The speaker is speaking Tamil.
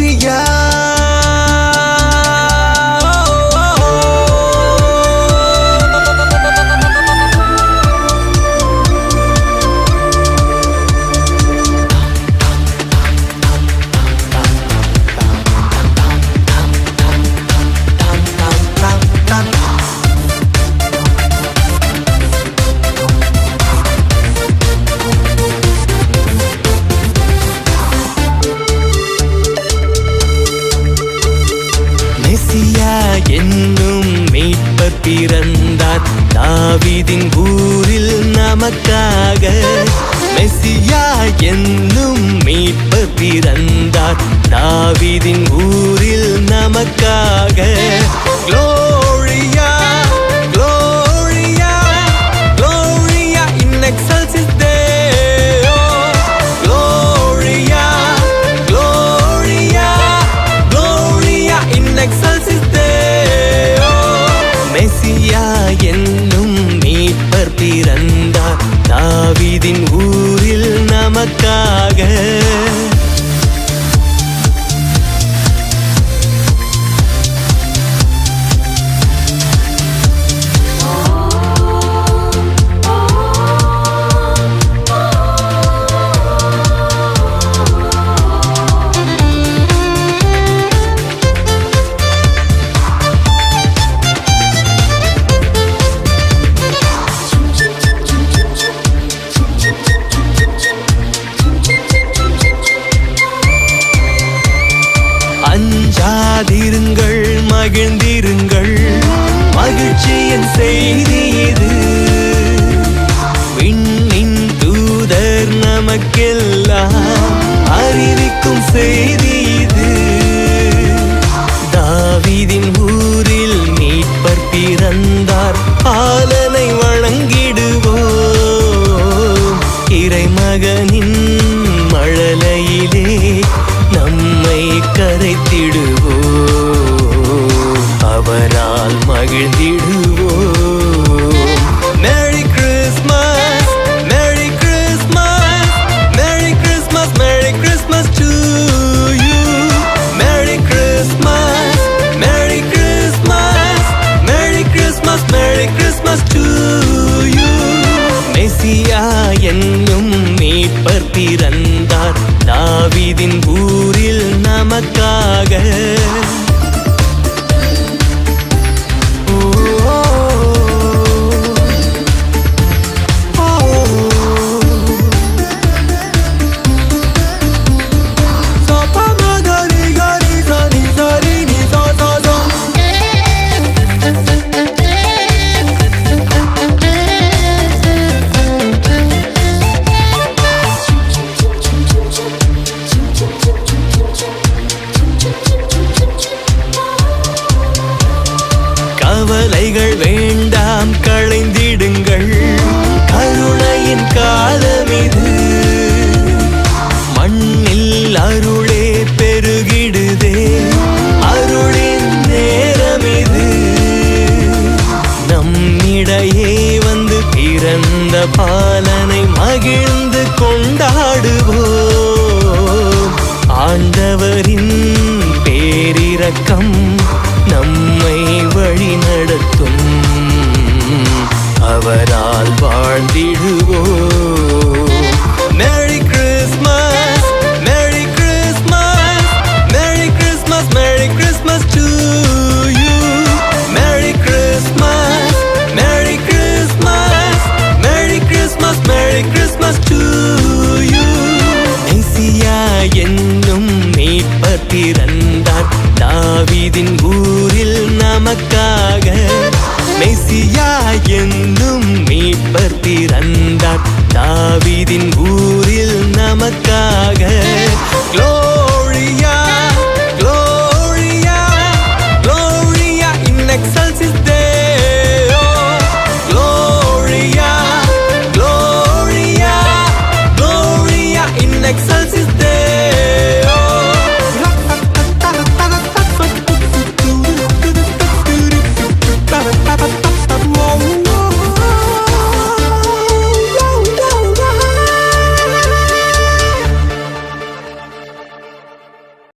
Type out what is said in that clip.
மெசியா என்னும் மீட்பர் பிறந்தார் தாவீதின் ஊரில் நமக்காக. மெசியா என்னும் மீட்பர் பிறந்தார் தாவீதின் ஊரில் நமக்காக. Gloria, Gloria, Gloria in excelsis Deo. Gloria, Gloria, Gloria in excelsis Deo. மெசியா என்னும் மீட்பர் பிறந்தார் தாவீதின் ஊரில் நமக்காக. அஞ்சாதிருங்கள், மகிழ்ந்திருங்கள், மகிழ்ச்சியின் செய்தி இது. விண்ணின் தூதர் நமக்கெல்லாம் அறிவிக்கும் செய்தி இது. தாவீதின் ஊரில் மீட்பர் பிறந்தார், பாலனை வணங்கிடுவோம். இறைமகனின் மழலையிலே நம்மை கரைத்திடுவோம், அவரால் மகிழ்ந்திடுவோம். Merry Christmas, merry Christmas, merry Christmas, merry Christmas to you. Merry Christmas, merry Christmas, merry Christmas, merry Christmas to you. மெசியா என்னும் மீட்பர் பிறந்தார் தாவீதின் ஊரில் நமக்காக. கவலைகள் வேண்டாம், களைந்திடுங்கள், கருணையின் காலம் இது. மண்ணில் அருளே பெருகிடுதே, அருளின் நேரம் இது. நம்மிடையே வந்து பிறந்த பாலனை மகிழ்ந்து கொண்டாடுவோம். ஆண்டவரின் பேரிரக்கம் நம்மை வழி நடத்தும், அவரால் வாழ்ந்திடு